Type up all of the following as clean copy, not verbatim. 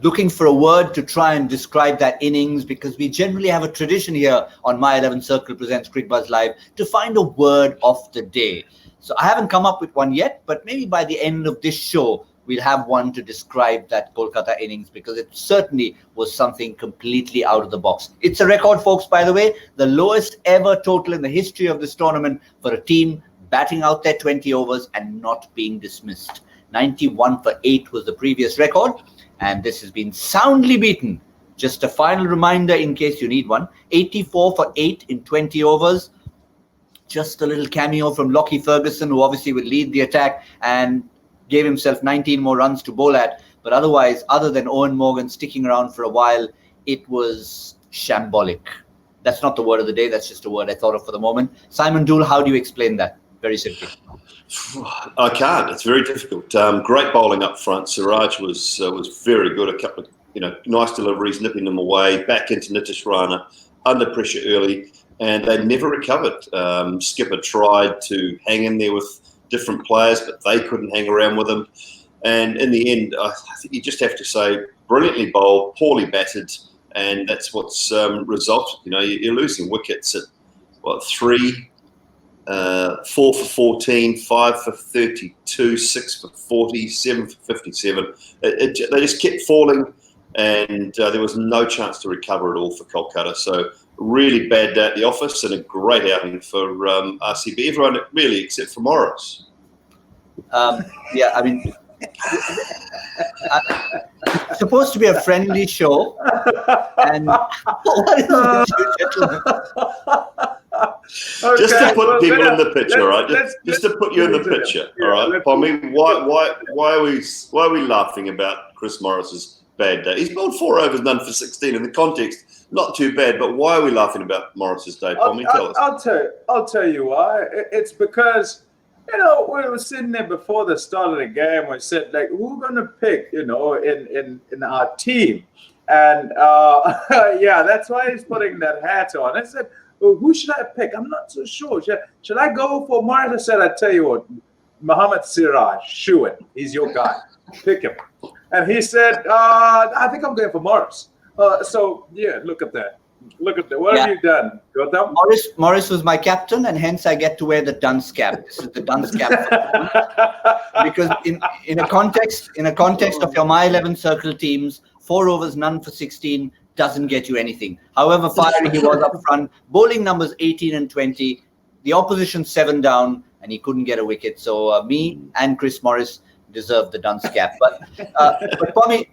looking for a word to try and describe that innings, because we generally have a tradition here on My 11 Circle Presents Cricbuzz Live to find a word of the day. So I haven't come up with one yet, but maybe by the end of this show, we'll have one to describe that Kolkata innings, because it certainly was something completely out of the box. It's a record, folks, by the way, the lowest ever total in the history of this tournament for a team batting out their 20 overs and not being dismissed. 91 for 8 was the previous record, and this has been soundly beaten. Just a final reminder in case you need one, 84 for 8 in 20 overs. Just a little cameo from Lockie Ferguson, who obviously will lead the attack and gave himself 19 more runs to bowl at. But otherwise, other than Owen Morgan sticking around for a while, it was shambolic. That's not the word of the day. That's just a word I thought of for the moment. Simon Doull, how do you explain that? Very simply. I can't. It's very difficult. Great bowling up front. Siraj was very good. A couple of nice deliveries, nipping them away. Back into Nitish Rana, under pressure early, and they never recovered. Skipper tried to hang in there with different players, but they couldn't hang around with him. And in the end, I think you just have to say, brilliantly bowled, poorly batted, and that's what's resulted. You're losing wickets at 3, 4 for 14, 5 for 32, 6 for 40, 7 for 57. They just kept falling, and there was no chance to recover at all for Kolkata. So really bad day at the office and a great outing for RCB. Everyone really except for Morris. Yeah, I mean, it's supposed to be a friendly show, and what is this, you gentlemen? Okay, just to put people in the picture, all right? Just to put you in the picture, all right? Pommie, why are we laughing about Chris Morris's bad day? He's bowled 4 overs, none for 16. In the context, not too bad, but why are we laughing about Morris's day, Pommie? Tell us. I'll tell you why. It's because we were sitting there before the start of the game. We said, like, who we're gonna pick, in our team, and yeah, that's why he's putting that hat on. I said, well, who should I pick? I'm not so sure. Should I go for Morris? I said, I tell you what, Mohammad Siraj, shoo it. He's your guy. Pick him. And he said, I think I'm going for Morris. So yeah, look at that. Look at that. What have you done, Gautam? Morris was my captain, and hence I get to wear the dunce cap. This is the dunce cap. Because in a context of your My 11 Circle teams, 4 overs, none for 16 doesn't get you anything. However fiery he was up front, bowling numbers 18 and 20, the opposition 7 down, and he couldn't get a wicket. So me and Chris Morris deserve the dunce cap. But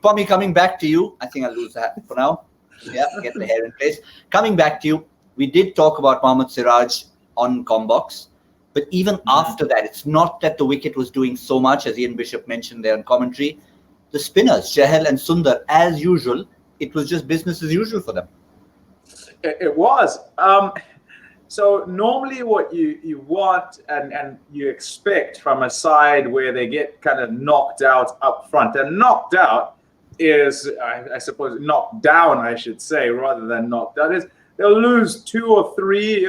Pommie, coming back to you, I think I'll lose that for now. Yeah, get the hair in place. Coming back to you, we did talk about Mohammad Siraj on Combox, but even after that, it's not that the wicket was doing so much, as Ian Bishop mentioned there in commentary. The spinners, Chahal and Sundar, as usual, it was just business as usual for them. It was. So normally what you want and you expect from a side where they get kind of knocked out up front, and knocked out is, I suppose, knocked down, I should say, rather than knocked out, is they'll lose 2 or 3.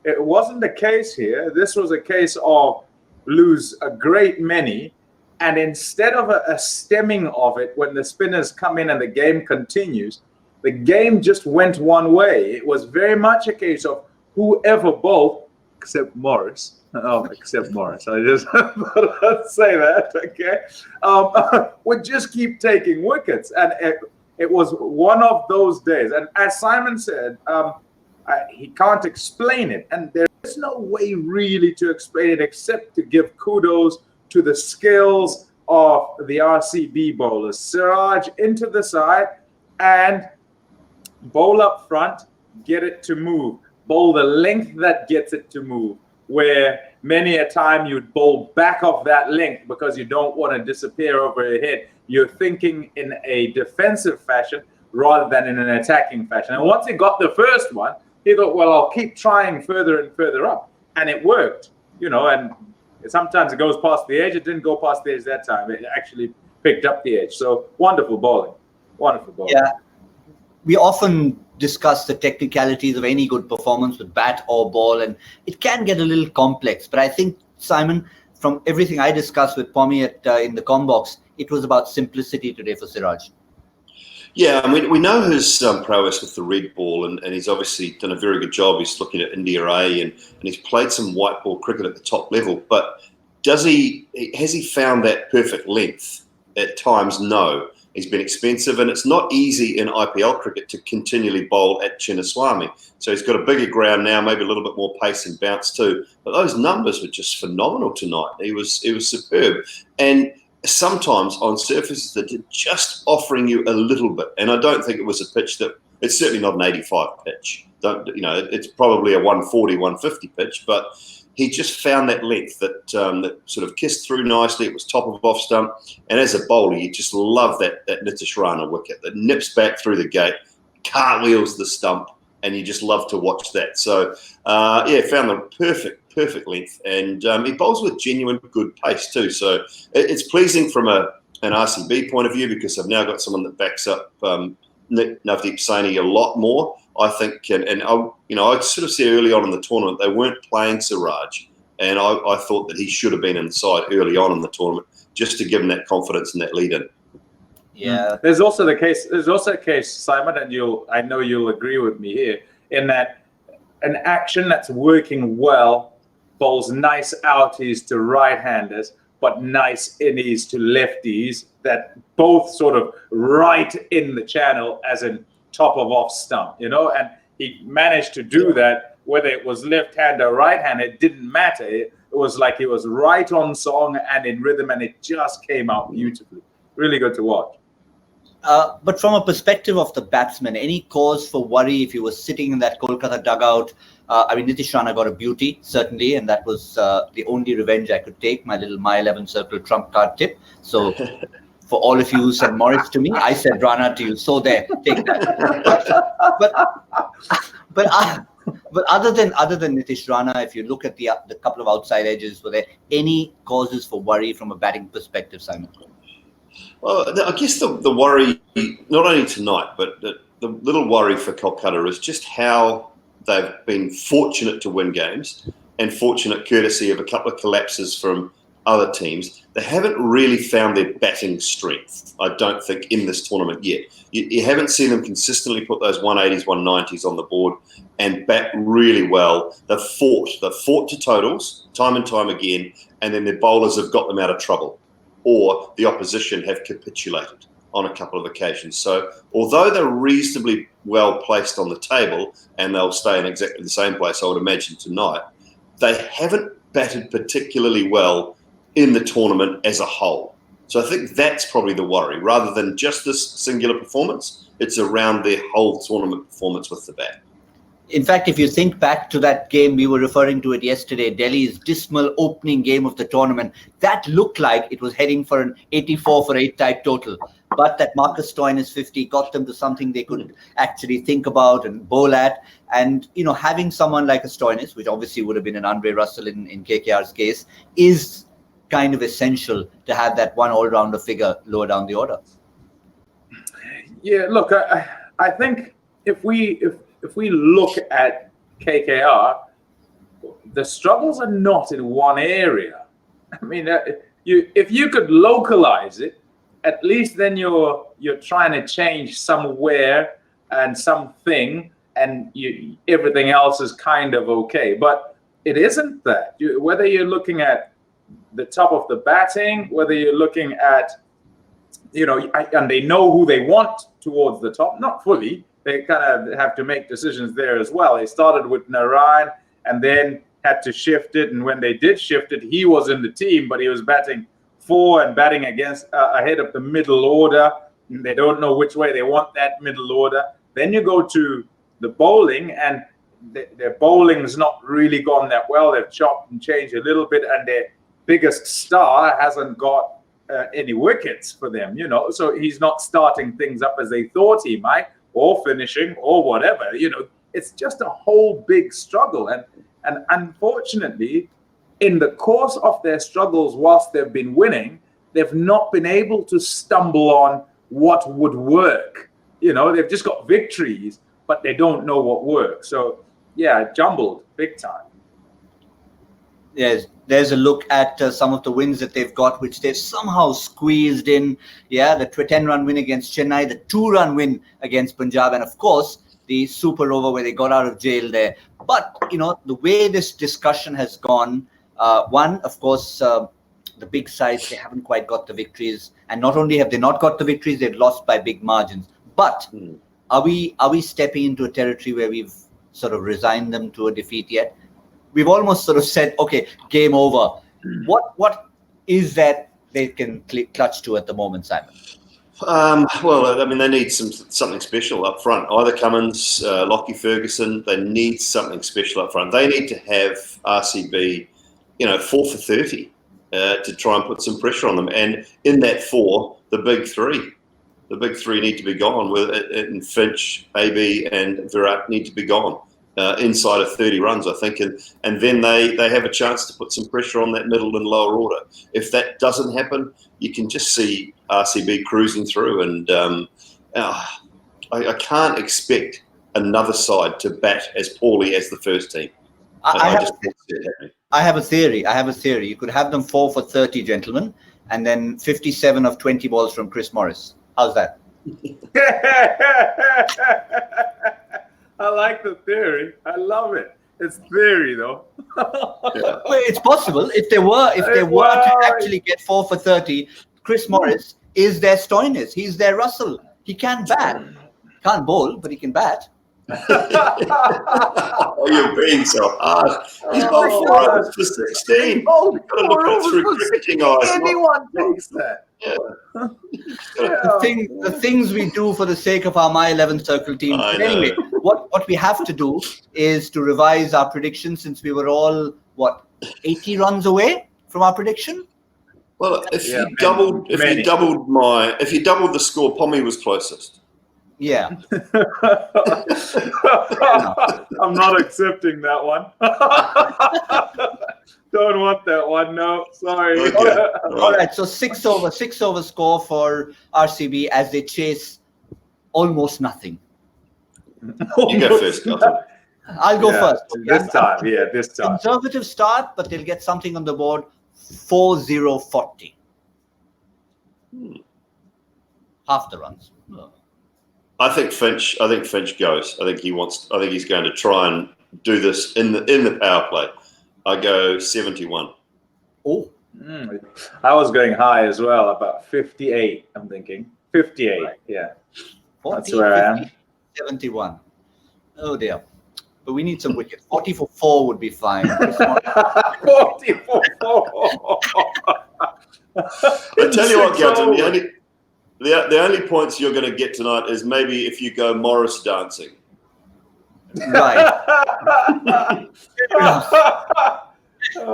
It wasn't the case here. This was a case of lose a great many, and instead of a stemming of it, when the spinners come in and the game continues, the game just went one way. It was very much a case of whoever bowled, except Morris. Except Morris. I just thought I'd say that, okay? Would just keep taking wickets. And it was one of those days. And as Simon said, he can't explain it. And there is no way really to explain it except to give kudos to the skills of the RCB bowlers. Siraj into the side and bowl up front, get it to move. Bowl the length that gets it to move, where many a time you'd bowl back of that length because you don't want to disappear over your head. You're thinking in a defensive fashion rather than in an attacking fashion. And once he got the first one, he thought, well, I'll keep trying further and further up. And it worked, and sometimes it goes past the edge. It didn't go past the edge that time. It actually picked up the edge. So wonderful bowling. Wonderful bowling. Yeah. We often discuss the technicalities of any good performance with bat or ball, and it can get a little complex. But I think, Simon, from everything I discussed with Pommie in the Combox, it was about simplicity today for Siraj. Yeah, I mean, we know his prowess with the red ball, and he's obviously done a very good job. He's looking at India A, and he's played some white ball cricket at the top level. But has he found that perfect length? At times, no. He's been expensive, and it's not easy in IPL cricket to continually bowl at Chinnaswamy. So he's got a bigger ground now, maybe a little bit more pace and bounce too. But those numbers were just phenomenal tonight. He was superb. And sometimes on surfaces that are just offering you a little bit, and I don't think it was a pitch that, it's certainly not an 85 pitch. It's probably a 140, 150 pitch, but he just found that length that sort of kissed through nicely. It was top of off stump, and as a bowler, you just love that Nitish Rana wicket that nips back through the gate, cartwheels the stump, and you just love to watch that. So found the perfect length, and he bowls with genuine good pace too. So it's pleasing from an RCB point of view, because I've now got someone that backs up Navdeep Saini a lot more, I think. And I sort of see early on in the tournament they weren't playing Siraj, and I thought that he should have been in the side early on in the tournament just to give him that confidence and that lead in. Yeah, there's also a case, Simon, and I know you'll agree with me here, in that an action that's working well bowls nice outies to right-handers, but nice innies to lefties that both sort of right in the channel, as in top of off stump, and he managed to do that, whether it was left-hander or right-hander, it didn't matter. It was like it was right on song and in rhythm, and it just came out beautifully. Really good to watch. But from a perspective of the batsman, any cause for worry if he was sitting in that Kolkata dugout? Nitish Rana got a beauty, certainly, and that was the only revenge I could take, my little My 11 Circle trump card tip. So for all of you who said Morris to me, I said Rana to you. So there, take that. But other than Nitish Rana, if you look at the couple of outside edges, were there any causes for worry from a batting perspective, Simon? Well, I guess the worry, not only tonight, but the little worry for Kolkata is just how they've been fortunate to win games, and fortunate courtesy of a couple of collapses from other teams. They haven't really found their batting strength, I don't think, in this tournament yet. You haven't seen them consistently put those 180s, 190s on the board and bat really well. They've fought to totals time and time again, and then their bowlers have got them out of trouble, or the opposition have capitulated on a couple of occasions. So although they're reasonably well placed on the table, and they'll stay in exactly the same place, I would imagine, tonight, they haven't batted particularly well in the tournament as a whole. So I think that's probably the worry. Rather than just this singular performance, it's around their whole tournament performance with the bat. In fact, if you think back to that game, we were referring to it yesterday, Delhi's dismal opening game of the tournament, that looked like it was heading for an 84 for 8 type total. But that Marcus Stoinis 50 got them to something they could actually think about and bowl at. And, having someone like a Stoinis, which obviously would have been an Andre Russell in KKR's case, is kind of essential to have that one all-rounder figure lower down the order. Yeah, look, I think if we look at KKR, the struggles are not in one area. I mean, if you could localize it, at least then you're trying to change somewhere and something, and everything else is kind of okay. But it isn't that. Whether you're looking at the top of the batting, whether you're looking at, and they know who they want towards the top, not fully. They kind of have to make decisions there as well. They started with Narayan and then had to shift it. And when they did shift it, he was in the team, but he was batting 4 and batting against ahead of the middle order. And they don't know which way they want that middle order. Then you go to the bowling, and their bowling's not really gone that well. They've chopped and changed a little bit, and their biggest star hasn't got any wickets for them, So he's not starting things up as they thought he might, or finishing, or whatever. It's just a whole big struggle. And unfortunately, in the course of their struggles, whilst they've been winning, they've not been able to stumble on what would work. They've just got victories, but they don't know what works. So, yeah, jumbled big time. Yes, there's a look at some of the wins that they've got, which they've somehow squeezed in. Yeah, the 10-run win against Chennai, the 2-run win against Punjab, and of course, the super over where they got out of jail there. But, the way this discussion has gone, one, of course, the big sides, they haven't quite got the victories. And not only have they not got the victories, they've lost by big margins. But are we stepping into a territory where we've sort of resigned them to a defeat yet? We've almost sort of said, okay, game over. What is that they can clutch to at the moment, Simon? Well, I mean, they need something special up front. Either Cummins, Lockie Ferguson, they need something special up front. They need to have RCB, 4 for 30 to try and put some pressure on them. And in that 4, the big three need to be gone. And Finch, AB, and Virat need to be gone inside of 30 runs, I think. And then they have a chance to put some pressure on that middle and lower order. If that doesn't happen, you can just see RCB cruising through. And I can't expect another side to bat as poorly as the first team. I just can't see it happening. I have a theory. You could have them 4 for 30, gentlemen, and then 57 of 20 balls from Chris Morris. How's that? I like the theory. I love it. It's theory, though. Well, it's possible. If they were to actually get 4 for 30, Chris Morris is their Stoinis. He's their Russell. He can bat. Can't bowl, but he can bat. Oh, you're being so hard. He's got 4 overs for 16. You've got to look at through cricketing eyes. Anyone takes that. Yeah. The things we do for the sake of our My 11 Circle team. But anyway, what we have to do is to revise our prediction, since we were all 80 runs away from our prediction. Well, if you doubled the score, Pommie was closest. Yeah. I'm not accepting that one. Don't want that one. No, sorry. Okay. All right. So 6 over score for RCB as they chase almost nothing. You go first, Gautam. I'll go first. This time. Conservative start, but they'll get something on the board. 4-0-40. Half the runs. Oh. I think Finch goes. I think he's going to try and do this in the power play. I go 71. Oh. I was going high as well, about 58, I'm thinking. 58, right. Yeah. 40, that's where 50, I am. 71. Oh dear. But we need some wickets. 40 for 4 would be fine. 40 for 4. I tell you what, Gautam, the only points you're going to get tonight is maybe if you go Morris dancing. Right.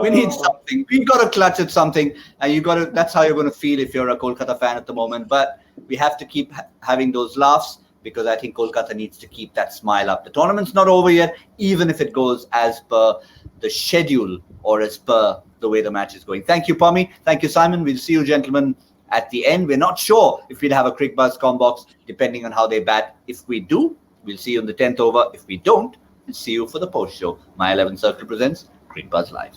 We need something. We've got to clutch at something, and that's how you're going to feel if you're a Kolkata fan at the moment. But we have to keep having those laughs, because I think Kolkata needs to keep that smile up. The tournament's not over yet, even if it goes as per the schedule or as per the way the match is going. Thank you, Pommie. Thank you, Simon. We'll see you, gentlemen, at the end. We're not sure if we'll have a Cricbuzz Combox, depending on how they bat. If we do, we'll see you in the 10th over. If we don't, we'll see you for the post show. My 11 Circle presents Cricbuzz Live.